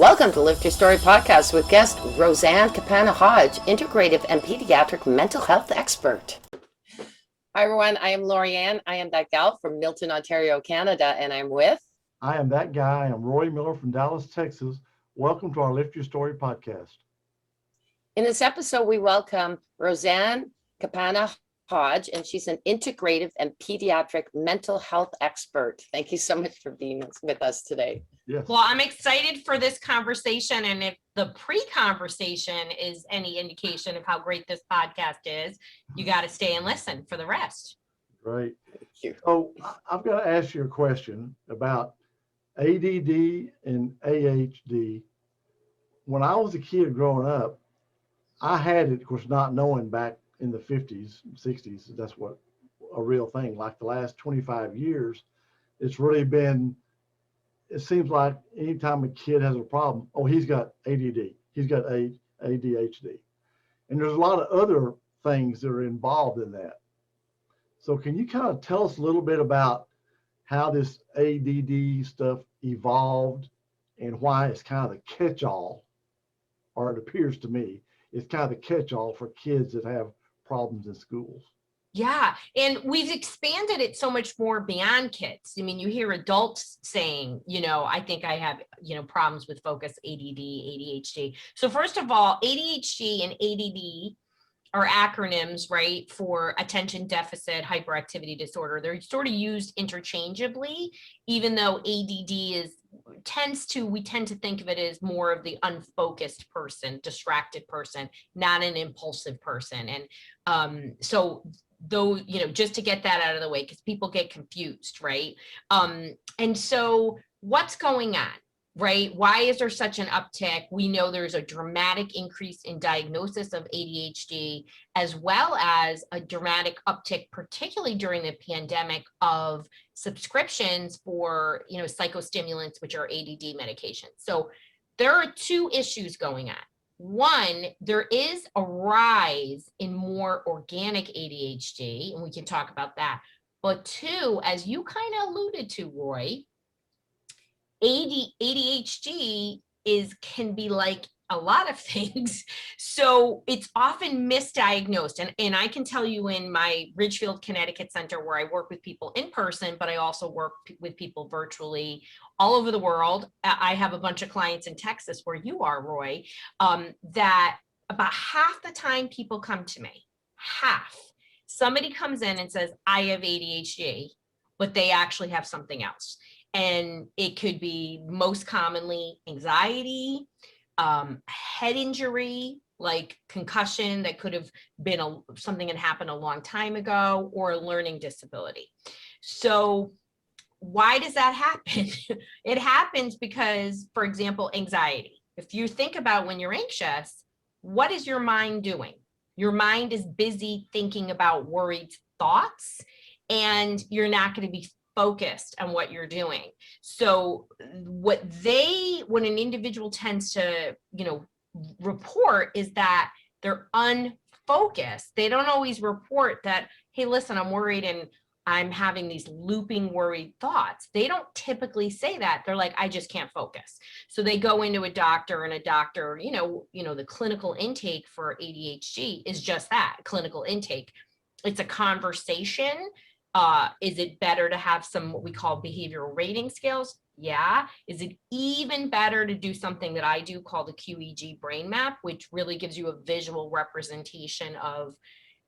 Welcome to Lift Your Story podcast with guest Roseann Capanna-Hodge, Integrative and Pediatric mental health expert. Hi everyone, I am Lorianne. I am that gal from Milton, Ontario, Canada, and I'm with... I am that guy. I'm Roy Miller from Dallas, Texas. Welcome to our Lift Your Story podcast. In this episode, we welcome Roseann Capanna-Hodge, and she's an integrative and pediatric mental health expert. Thank you so much for being with us today. Yes. Well, I'm excited for this conversation, and if the pre-conversation is any indication of how great this podcast is, you got to stay and listen for the rest. Great. Thank you. So I've got to ask you a question about ADD and ADHD. When I was a kid growing up, I had it, of course, not knowing back in the 50s, 60s, that's what a real thing. Like the last 25 years, it's really been, it seems like anytime a kid has a problem, oh, he's got ADD, he's got ADHD. And there's a lot of other things that are involved in that. So can you kind of tell us a little bit about how this ADD stuff evolved and why it's kind of the catch-all, or it appears to me, it's kind of the catch-all for kids that have problems in schools? Yeah, and we've expanded it so much more beyond kids. I mean, you hear adults saying, I think I have, problems with focus, ADD, ADHD. So first of all, ADHD and ADD are acronyms, right, for attention deficit hyperactivity disorder. They're sort of used interchangeably, even though ADD we tend to think of it as more of the unfocused person, distracted person, not an impulsive person. And so though, just to get that out of the way, because people get confused, right? And so what's going on? Right? Why is there such an uptick? We know there's a dramatic increase in diagnosis of ADHD, as well as a dramatic uptick, particularly during the pandemic, of subscriptions for, psychostimulants, which are ADD medications. So there are two issues going on. One, there is a rise in more organic ADHD, and we can talk about that. But two, as you kind of alluded to, Roy, ADHD can be like a lot of things. So it's often misdiagnosed. And I can tell you in my Ridgefield, Connecticut center, where I work with people in person, but I also work with people virtually all over the world. I have a bunch of clients in Texas, where you are, Roy, that about half the time people come to me, somebody comes in and says, I have ADHD, but they actually have something else. And it could be most commonly anxiety, head injury, like concussion that could have been something that happened a long time ago, or a learning disability. So why does that happen? It happens because, for example, anxiety. If you think about when you're anxious, what is your mind doing? Your mind is busy thinking about worried thoughts, and you're not going to be focused on what you're doing. So when an individual tends to, report is that they're unfocused. They don't always report that, hey, listen, I'm worried and I'm having these looping worried thoughts. They don't typically say that. They're like, I just can't focus. So they go into a doctor, and a doctor, the clinical intake for ADHD is just that, clinical intake. It's a conversation. Is it better to have some what we call behavioral rating scales? Yeah. Is it even better to do something that I do called the QEEG brain map, which really gives you a visual representation of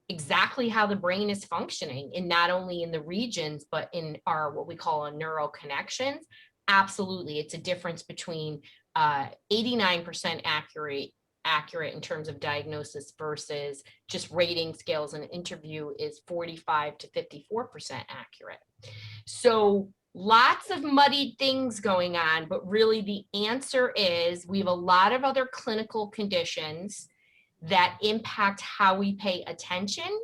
exactly how the brain is functioning, and not only in the regions, but in our what we call neural connections? Absolutely. It's a difference between 89% accurate in terms of diagnosis versus just rating scales. An interview is 45 to 54% accurate. So lots of muddied things going on, but really the answer is we have a lot of other clinical conditions that impact how we pay attention,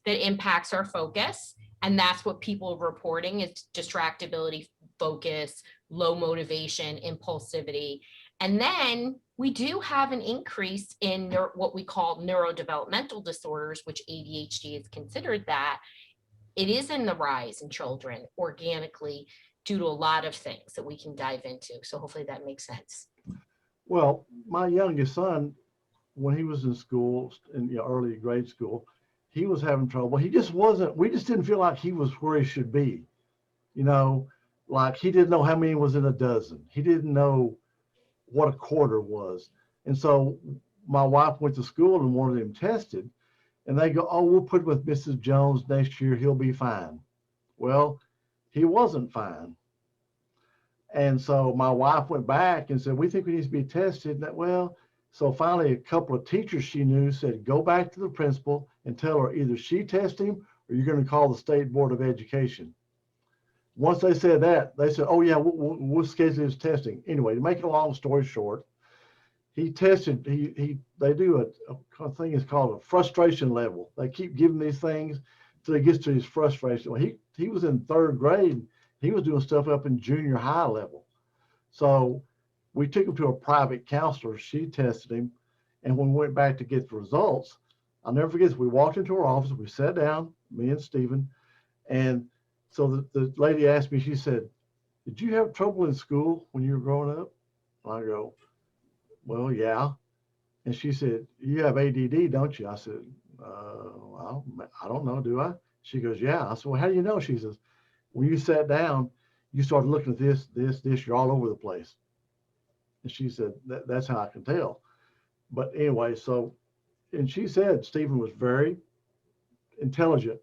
that impacts our focus. And that's what people are reporting is distractibility, focus, low motivation, impulsivity. And then we do have an increase in what we call neurodevelopmental disorders, which ADHD is considered that. It is in the rise in children organically due to a lot of things that we can dive into. So hopefully that makes sense. Well, my youngest son, when he was in school, in early grade school, he was having trouble. He just wasn't, we just didn't feel like he was where he should be. You know, like he didn't know how many was in a dozen. He didn't know what a quarter was. And so my wife went to school and wanted him tested. And they go, oh, we'll put him with Mrs. Jones next year. He'll be fine. Well, he wasn't fine. And so my wife went back and said, we think we need to be tested. And that, well, so finally a couple of teachers she knew said, go back to the principal and tell her either she tested him or you're going to call the State Board of Education. Once they said that, they said, oh yeah, we'll schedule his testing. Anyway, to make a long story short, he tested, they do a thing is called a frustration level. They keep giving these things till he gets to his frustration. Well, he was in third grade. He was doing stuff up in junior high level. So we took him to a private counselor. She tested him. And when we went back to get the results, I'll never forget this. We walked into her office. We sat down, me and Stephen. And so the lady asked me, she said, did you have trouble in school when you were growing up? And I go, well, yeah. And she said, you have ADD, don't you? I said, well, I don't know, do I? She goes, yeah. I said, well, how do you know? She says, when you sat down, you started looking at this, you're all over the place. And she said, that's how I can tell. But anyway, so, and she said Stephen was very intelligent.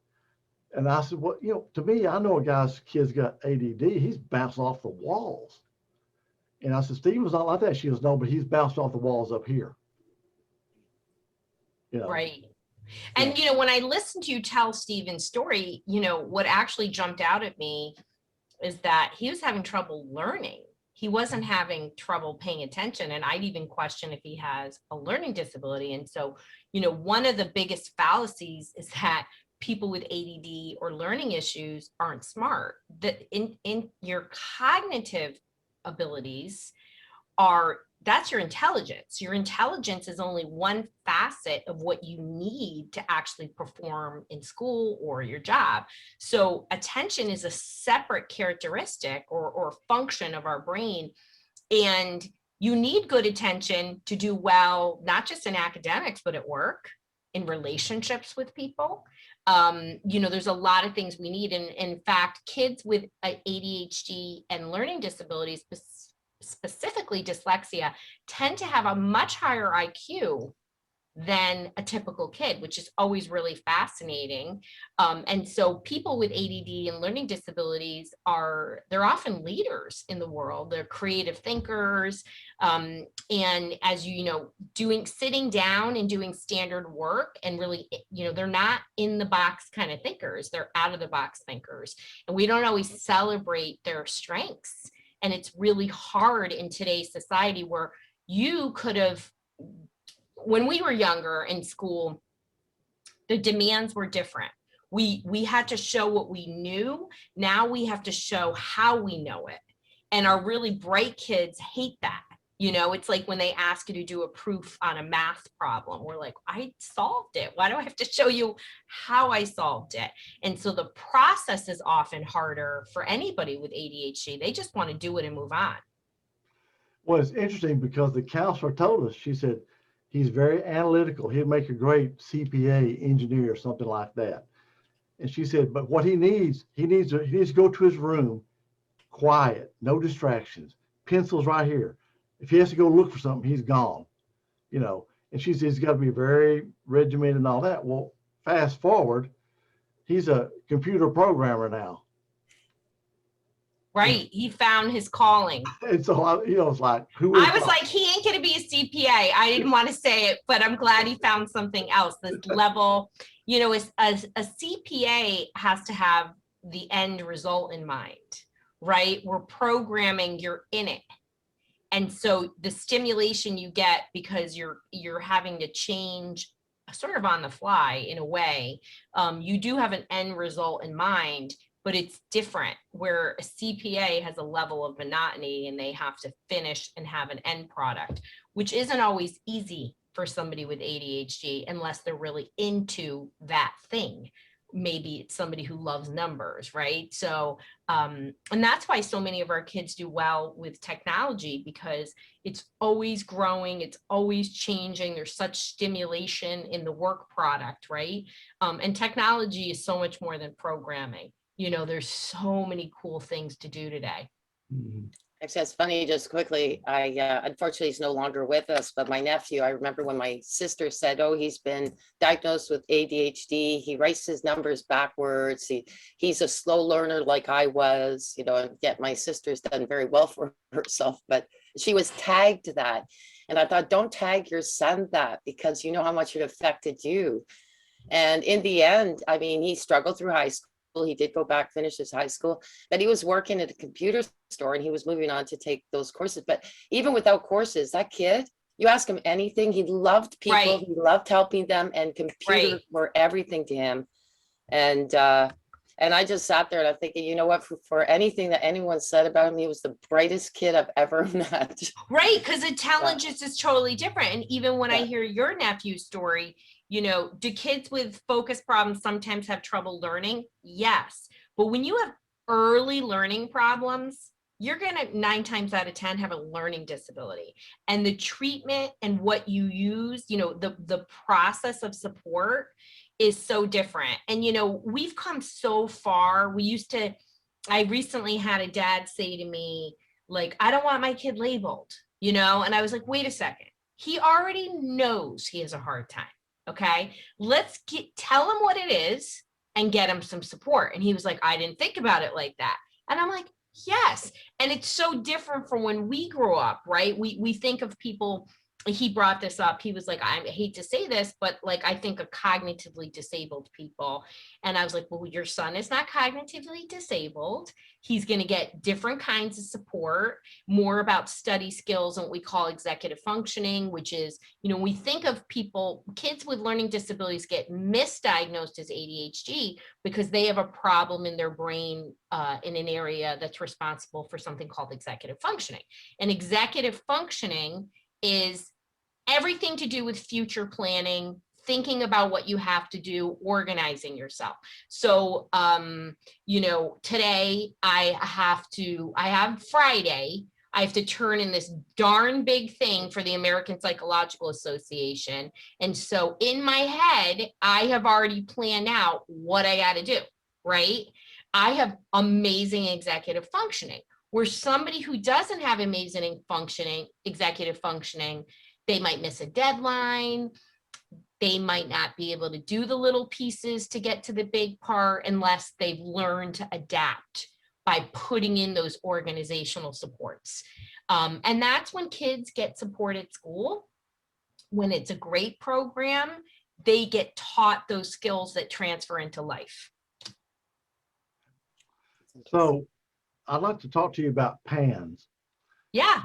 And I said, well, to me, I know a guy's kid's got ADD. He's bouncing off the walls. And I said, Stephen's not like that. She goes, no, but he's bounced off the walls up here. Right. And, when I listened to you tell Stephen's story, what actually jumped out at me is that he was having trouble learning. He wasn't having trouble paying attention. And I'd even question if he has a learning disability. And so, one of the biggest fallacies is that people with ADD or learning issues aren't smart. That in your cognitive abilities that's your intelligence. Your intelligence is only one facet of what you need to actually perform in school or your job. So attention is a separate characteristic or function of our brain. And you need good attention to do well, not just in academics, but at work, in relationships with people. There's a lot of things we need. And in fact, kids with ADHD and learning disabilities, specifically dyslexia, tend to have a much higher IQ than a typical kid, which is always really fascinating. And so people with ADD and learning disabilities they're often leaders in the world. They're creative thinkers. And as sitting down and doing standard work and really, they're not in the box kind of thinkers. They're out of the box thinkers. And we don't always celebrate their strengths. And it's really hard in today's society where you could have, when we were younger in school, the demands were different. We had to show what we knew. Now we have to show how we know it. And our really bright kids hate that. It's like when they ask you to do a proof on a math problem, we're like, I solved it. Why do I have to show you how I solved it? And so the process is often harder for anybody with ADHD. They just want to do it and move on. Well, it's interesting because the counselor told us, she said, he's very analytical. He'd make a great CPA engineer or something like that. And she said, but what he needs to go to his room, quiet, no distractions, pencils right here. If he has to go look for something, he's gone, And she says he's got to be very regimented and all that. Well, fast forward, he's a computer programmer now. Right. He found his calling. And so, it's like, I was like, he ain't going to be a CPA. I didn't want to say it, but I'm glad he found something else. This level, a CPA has to have the end result in mind, right? We're programming, you're in it. And so the stimulation you get because you're having to change sort of on the fly in a way, you do have an end result in mind, but it's different where a CPA has a level of monotony and they have to finish and have an end product, which isn't always easy for somebody with ADHD unless they're really into that thing. maybe it's somebody who loves numbers, right? So, and that's why so many of our kids do well with technology, because it's always growing, it's always changing. There's such stimulation in the work product, right? And technology is so much more than programming. There's so many cool things to do today. Mhm. Actually, it's funny, just quickly, unfortunately, he's no longer with us, but my nephew, I remember when my sister said, oh, he's been diagnosed with ADHD. He writes his numbers backwards. He's a slow learner like I was, and yet my sister's done very well for herself, but she was tagged that. And I thought, don't tag your son that, because you know how much it affected you. And in the end, I mean, he struggled through high school. He did go back, finish his high school, but he was working at a computer store and he was moving on to take those courses. But even without courses, that kid, you ask him anything, he loved people, Right. he loved helping them, and computers Right. were everything to him. And I just sat there and I'm thinking, you know what, for anything that anyone said about him, he was the brightest kid I've ever met. Right, because the talent just is totally different. And even when I Yeah. hear your nephew's story, do kids with focus problems sometimes have trouble learning? Yes. But when you have early learning problems, you're going to 9 times out of 10 have a learning disability. And the treatment and what you use, the process of support is so different. And, we've come so far. I recently had a dad say to me, like, I don't want my kid labeled, and I was like, wait a second. He already knows he has a hard time. Okay. Tell him what it is and get him some support. And he was like, I didn't think about it like that. And I'm like, yes. And it's so different from when we grew up, right? We think of people. He brought this up. He was like, I hate to say this, but like, I think of cognitively disabled people. And I was like, well, your son is not cognitively disabled. He's going to get different kinds of support, more about study skills and what we call executive functioning, which is, we think of kids with learning disabilities get misdiagnosed as ADHD because they have a problem in their brain in an area that's responsible for something called executive functioning. And executive functioning is everything to do with future planning, thinking about what you have to do, organizing yourself. So, today I have Friday, I have to turn in this darn big thing for the American Psychological Association. And so in my head, I have already planned out what I got to do, right? I have amazing executive functioning, where somebody who doesn't have amazing executive functioning, they might miss a deadline. They might not be able to do the little pieces to get to the big part unless they've learned to adapt by putting in those organizational supports. And that's when kids get support at school. When it's a great program, they get taught those skills that transfer into life. So I'd like to talk to you about PANS. Yeah.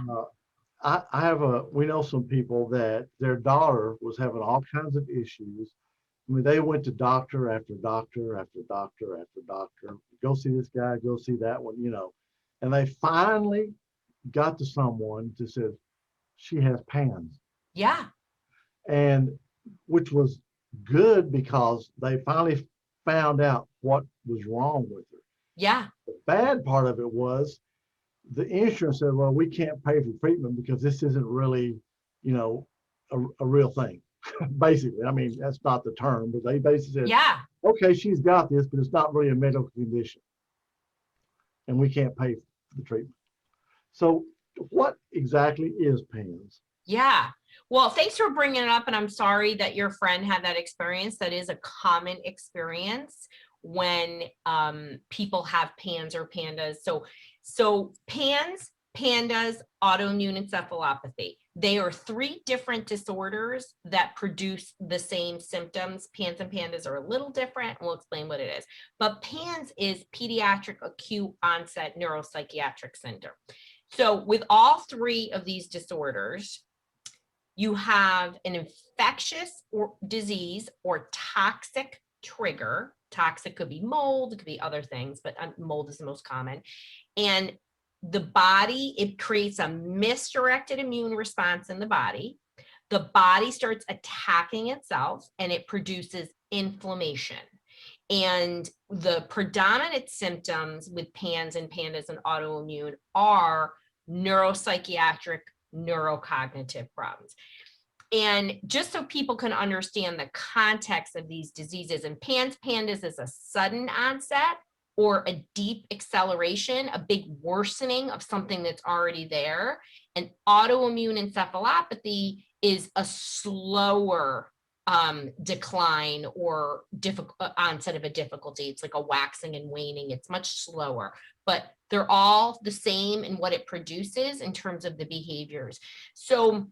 We know some people that their daughter was having all kinds of issues. I mean, they went to doctor after doctor after doctor after doctor. Go see this guy, go see that one, And they finally got to someone who said, she has PANS. Yeah. And which was good because they finally found out what was wrong with her. Yeah. The bad part of it was the insurance said, well, we can't pay for treatment because this isn't really, a real thing. Basically, I mean, that's not the term, but they basically said, Yeah. okay, she's got this, but it's not really a medical condition. And we can't pay for the treatment. So what exactly is PANS? Yeah. Well, thanks for bringing it up. And I'm sorry that your friend had that experience. That is a common experience when people have PANS or PANDAS. So PANS, PANDAS, autoimmune encephalopathy. They are 3 different disorders that produce the same symptoms. PANS and PANDAS are a little different. We'll explain what it is. But PANS is pediatric acute onset neuropsychiatric syndrome. So with all 3 of these disorders, you have an infectious disease or toxic trigger. Toxic could be mold, it could be other things, but mold is the most common. And the body, it creates a misdirected immune response in the body. The body starts attacking itself and it produces inflammation. And the predominant symptoms with PANS and PANDAS and autoimmune are neuropsychiatric, neurocognitive problems. And just so people can understand the context of these diseases, and PANS PANDAS is a sudden onset or a deep acceleration, a big worsening of something that's already there. And autoimmune encephalopathy is a slower decline or onset of a difficulty. It's like a waxing and waning. It's much slower, but they're all the same in what it produces in terms of the behaviors. So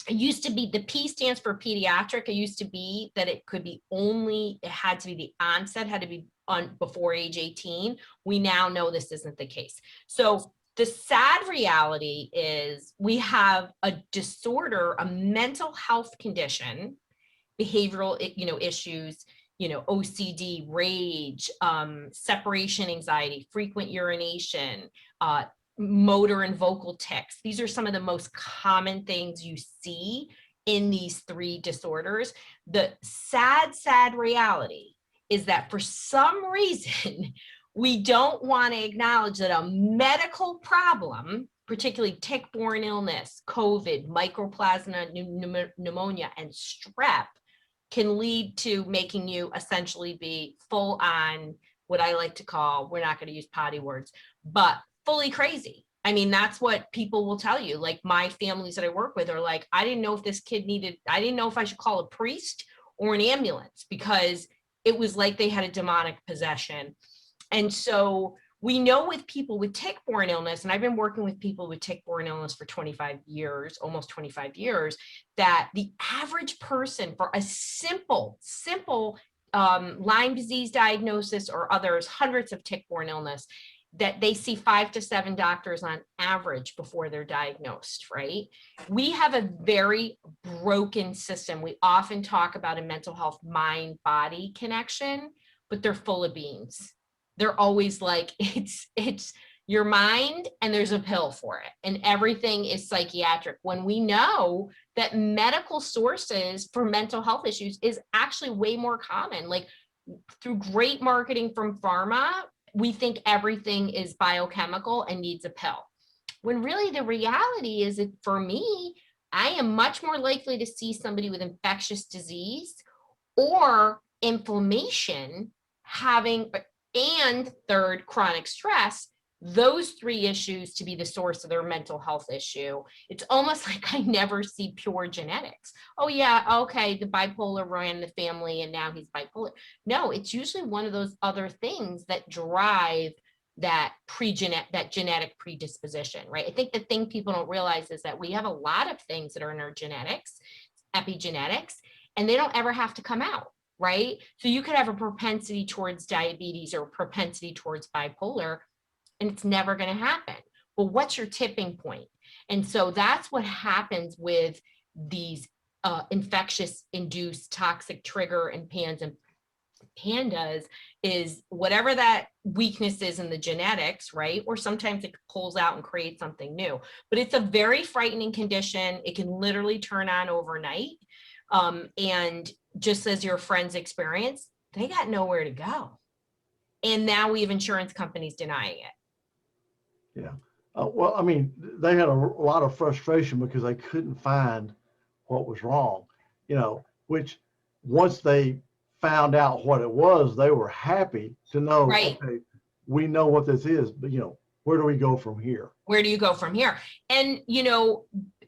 it used to be, the P stands for pediatric. It used to be that it could be only, it had to be the onset, had to be on before age 18. We now know this isn't the case. So the sad reality is we have a disorder, a mental health condition, behavioral, issues, OCD, rage, separation anxiety, frequent urination, motor and vocal tics. These are some of the most common things you see in these three disorders. The sad reality is that for some reason, we don't want to acknowledge that a medical problem, particularly tick-borne illness, COVID, mycoplasma pneumonia, and strep, can lead to making you essentially be full on what I like to call, we're not going to use potty words, but fully crazy. I mean, that's what people will tell you. Like my families that I work with are like, I didn't know if this kid I didn't know if I should call a priest or an ambulance, because it was like they had a demonic possession. And so we know with people with tick-borne illness, and I've been working with people with tick-borne illness for 25 years, almost 25 years, that the average person for a simple Lyme disease diagnosis or others, hundreds of tick-borne illness, that they see 5 to 7 doctors on average before they're diagnosed, right? We have a very broken system. We often talk about a mental health mind-body connection, but they're full of beans. They're always like, it's your mind and there's a pill for it. And everything is psychiatric, when we know that medical sources for mental health issues is actually way more common. Like through great marketing from pharma, we think everything is biochemical and needs a pill. When really the reality is that for me, I am much more likely to see somebody with infectious disease or inflammation and third, chronic stress, those three issues to be the source of their mental health issue. It's almost like I never see pure genetics. Oh yeah, okay, the bipolar ran the family and now he's bipolar. No, it's usually one of those other things that drive that genetic predisposition, right? I think the thing people don't realize is that we have a lot of things that are in our genetics, epigenetics, and they don't ever have to come out, right? So you could have a propensity towards diabetes or a propensity towards bipolar, and it's never going to happen. Well, what's your tipping point? And so that's what happens with these infectious induced toxic trigger and PANS and PANDAS, is whatever that weakness is in the genetics, right? Or sometimes it pulls out and creates something new, but it's a very frightening condition. It can literally turn on overnight. And just as your friends experience, they got nowhere to go. And now we have insurance companies denying it. Yeah. Well, I mean, they had a lot of frustration because they couldn't find what was wrong, which once they found out what it was, they were happy to know, right. Okay, we know what this is, but where do we go from here? Where do you go from here? And,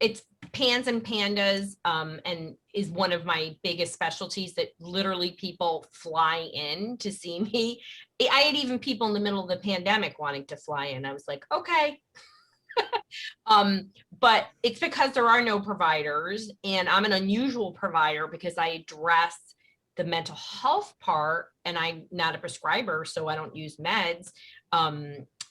it's PANS and PANDAS, and is one of my biggest specialties that literally people fly in to see me. I had even people in the middle of the pandemic wanting to fly in. I was like, okay. But it's because there are no providers, and I'm an unusual provider because I address the mental health part, and I'm not a prescriber, so I don't use meds.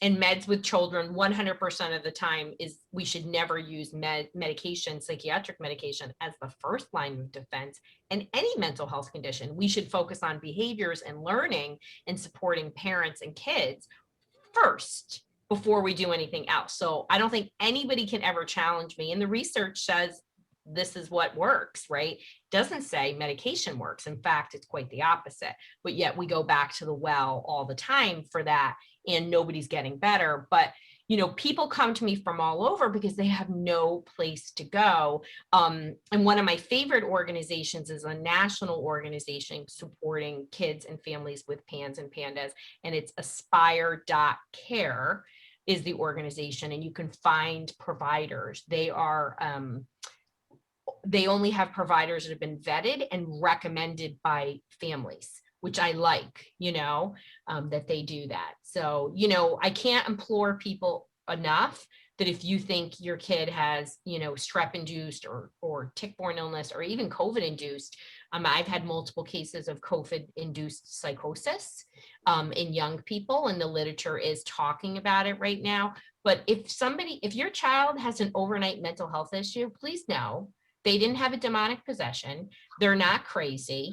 And meds with children, 100% of the time, is we should never use medication, psychiatric medication, as the first line of defense in any mental health condition. We should focus on behaviors and learning and supporting parents and kids first before we do anything else. So I don't think anybody can ever challenge me. And the research says this is what works, right? Doesn't say medication works. In fact, it's quite the opposite. But yet we go back to the well all the time for that, and nobody's getting better. But people come to me from all over because they have no place to go. And one of my favorite organizations is a national organization supporting kids and families with PANS and PANDAS, and it's aspire.care is the organization, and you can find providers. They only have providers that have been vetted and recommended by families, which I like, that they do that. So, I can't implore people enough that if you think your kid has, strep induced or tick-borne illness or even COVID induced, I've had multiple cases of COVID induced psychosis in young people, and the literature is talking about it right now. But if your child has an overnight mental health issue, please know they didn't have a demonic possession. They're not crazy.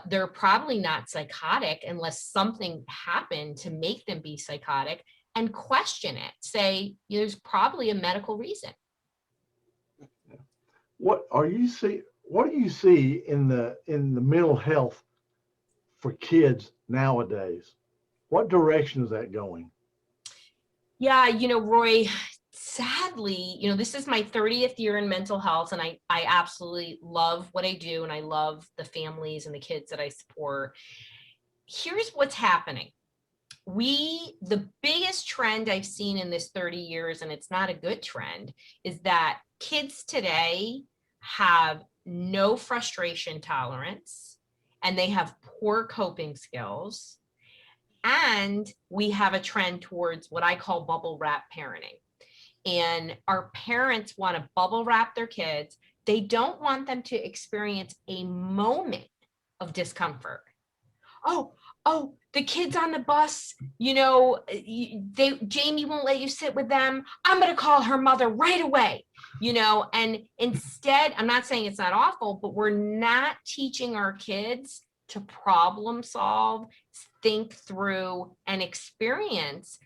They're probably not psychotic unless something happened to make them be psychotic, and question it. Say, there's probably a medical reason. What do you see in the mental health for kids nowadays? What direction is that going? Yeah, Roy, sadly, this is my 30th year in mental health, and I absolutely love what I do, and I love the families and the kids that I support. Here's what's happening. The biggest trend I've seen in this 30 years, and it's not a good trend, is that kids today have no frustration tolerance, and they have poor coping skills. And we have a trend towards what I call bubble wrap parenting. And our parents want to bubble wrap their kids. They don't want them to experience a moment of discomfort. Oh, the kids on the bus, Jamie won't let you sit with them. I'm going to call her mother right away, and instead, I'm not saying it's not awful, but we're not teaching our kids to problem solve, think through, and experience,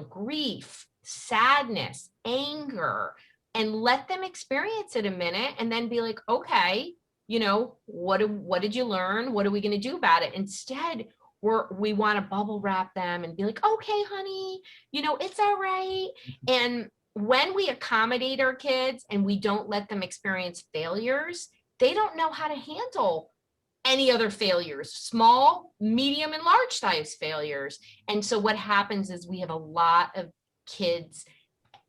grief, sadness, anger, and let them experience it a minute and then be like, okay, what did you learn? What are we going to do about it? Instead, we want to bubble wrap them and be like, okay, honey, it's all right. And when we accommodate our kids and we don't let them experience failures, they don't know how to handle any other failures, small, medium, and large size failures. And so what happens is we have a lot of kids,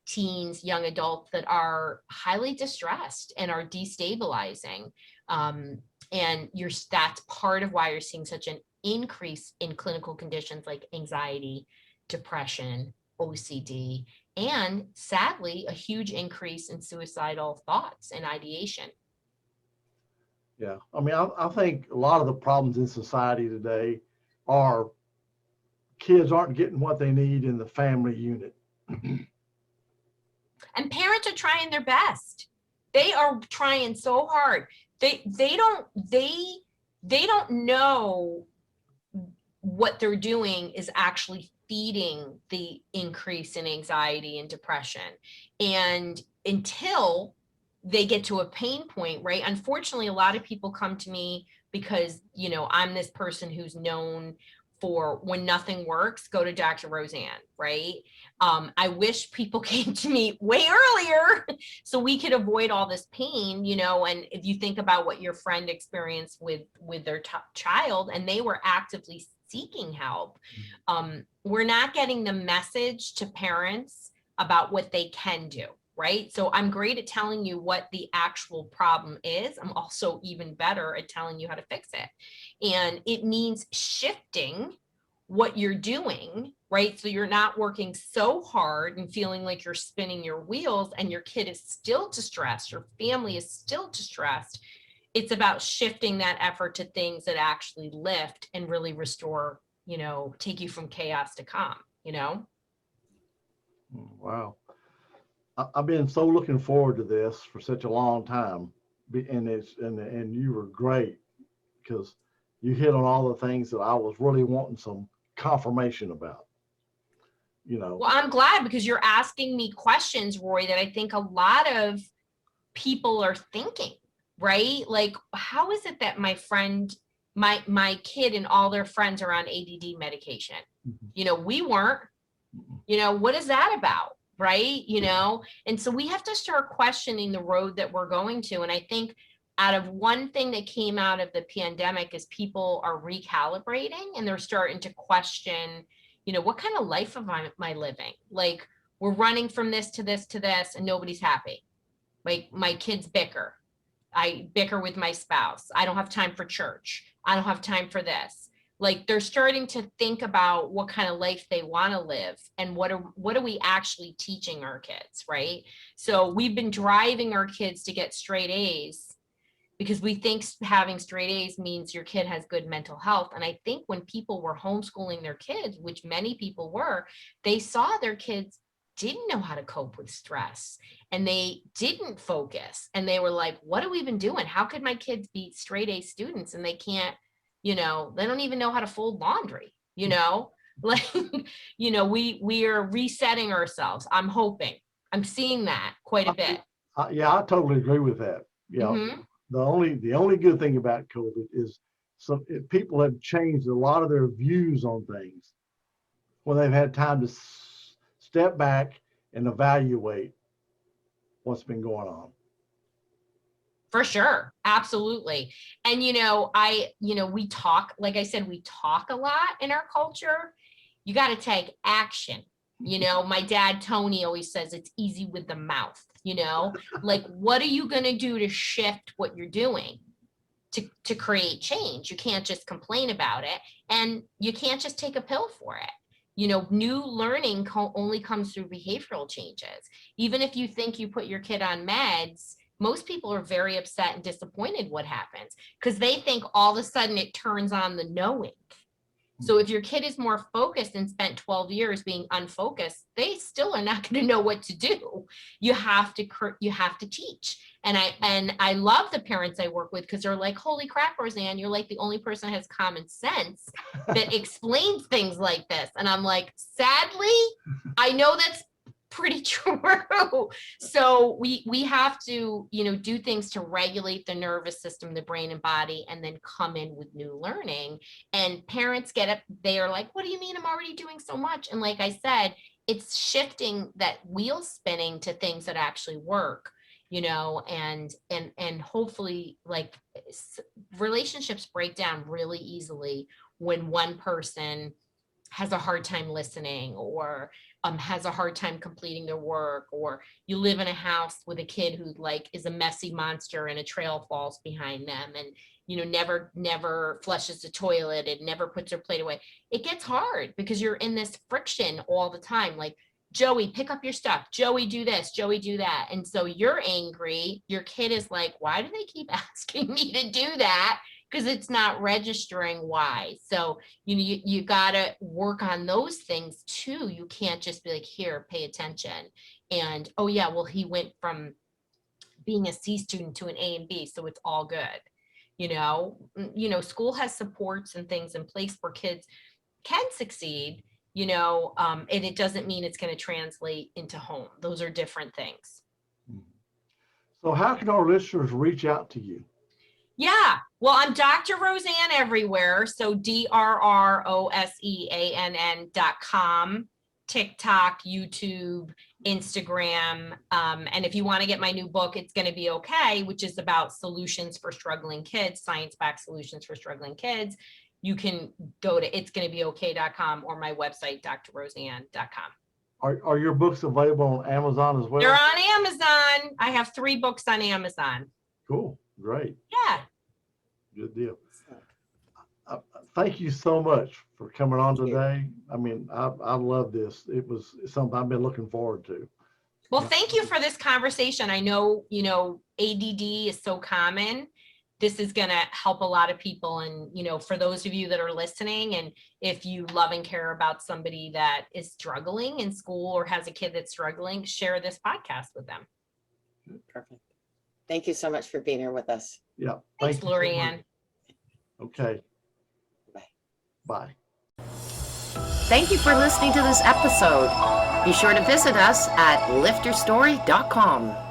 teens, young adults that are highly distressed and are destabilizing. And that's part of why you're seeing such an increase in clinical conditions like anxiety, depression, OCD, and sadly, a huge increase in suicidal thoughts and ideation. Yeah, I mean, I think a lot of the problems in society today are kids aren't getting what they need in the family unit. And parents are trying their best. They are trying so hard. They don't know what they're doing is actually feeding the increase in anxiety and depression. And until they get to a pain point, right? Unfortunately, a lot of people come to me because, I'm this person who's known for when nothing works, go to Dr. Roseann, right? I wish people came to me way earlier so we could avoid all this pain, and if you think about what your friend experienced with their child and they were actively seeking help, we're not getting the message to parents about what they can do. Right? So I'm great at telling you what the actual problem is. I'm also even better at telling you how to fix it. And it means shifting what you're doing, right? So you're not working so hard and feeling like you're spinning your wheels and your kid is still distressed, your family is still distressed. It's about shifting that effort to things that actually lift and really restore, take you from chaos to calm, Wow. I've been so looking forward to this for such a long time, and you were great because you hit on all the things that I was really wanting some confirmation about. Well, I'm glad because you're asking me questions, Roy, that I think a lot of people are thinking, right? Like, how is it that my friend, my kid and all their friends are on ADD medication? You know, we weren't. You know, what is that about? Right? You know, and so we have to start questioning the road that we're going to. And I think out of one thing that came out of the pandemic is people are recalibrating and they're starting to question, you know, what kind of life am I living? Like, we're running from this to this to this and nobody's happy. Like, my kids bicker. I bicker with my spouse. I don't have time for church. I don't have time for this. Like, they're starting to think about what kind of life they want to live and what are we actually teaching our kids, right? So we've been driving our kids to get straight A's because we think having straight A's means your kid has good mental health. And I think when people were homeschooling their kids, which many people were, they saw their kids didn't know how to cope with stress and they didn't focus. And they were like, what have we been doing? How could my kids be straight A students and they can't, you know, they don't even know how to fold laundry, you know, like, you know, we are resetting ourselves. I'm hoping. I'm seeing that quite a bit. Yeah, I totally agree with that. Yeah. Mm-hmm. The only good thing about COVID is people have changed a lot of their views on things when they've had time to step back and evaluate what's been going on. For sure. Absolutely. And, you know, we talk, like I said, we talk a lot in our culture. You got to take action. You know, my dad, Tony, always says it's easy with the mouth, you know, like, what are you going to do to shift what you're doing to create change? You can't just complain about it and you can't just take a pill for it. You know, new learning only comes through behavioral changes. Even if you think you put your kid on meds, most people are very upset and disappointed what happens because they think all of a sudden it turns on the knowing. So if your kid is more focused and spent 12 years being unfocused, they still are not going to know what to do. You have to teach. And I love the parents I work with because they're like, holy crap, Roseann, you're like the only person that has common sense that explains things like this. And I'm like, sadly, I know that's pretty true. So we have to, you know, do things to regulate the nervous system, the brain and body, and then come in with new learning. And parents get up, they are like, what do you mean I'm already doing so much? And like I said, it's shifting that wheel spinning to things that actually work, you know, and hopefully, like, relationships break down really easily when one person has a hard time listening or has a hard time completing their work, or you live in a house with a kid who like is a messy monster and a trail falls behind them and, you know, never flushes the toilet and never puts her plate away. It gets hard because you're in this friction all the time. Like, Joey, pick up your stuff. Joey, do this. Joey, do that. And so you're angry. Your kid is like, why do they keep asking me to do that? Because it's not registering why. So, you know, you got to work on those things too. You can't just be like, here, pay attention. And, oh yeah, well, he went from being a C student to an A and B, so it's all good. You know, school has supports and things in place where kids can succeed, you know, and it doesn't mean it's going to translate into home. Those are different things. So how can our listeners reach out to you? Yeah, well, I'm Dr. Roseann everywhere. So DrRoseann.com, TikTok, YouTube, Instagram. And if you want to get my new book, It's Going to Be Okay, which is about solutions for struggling kids, science-backed solutions for struggling kids, you can go to itsgonnabeokay.com or my website, drroseann.com. Are your books available on Amazon as well? They're on Amazon. I have 3 books on Amazon. Cool. Great. Yeah. Good deal. Thank you so much for coming on today. I mean, I love this. It was something I've been looking forward to. Well, thank you for this conversation. I know, you know, ADD is so common. This is going to help a lot of people. And, you know, for those of you that are listening, and if you love and care about somebody that is struggling in school or has a kid that's struggling, share this podcast with them. Perfect. Thank you so much for being here with us. Yeah. Thanks, Lorianne. Okay. Bye. Bye. Thank you for listening to this episode. Be sure to visit us at lifterstory.com.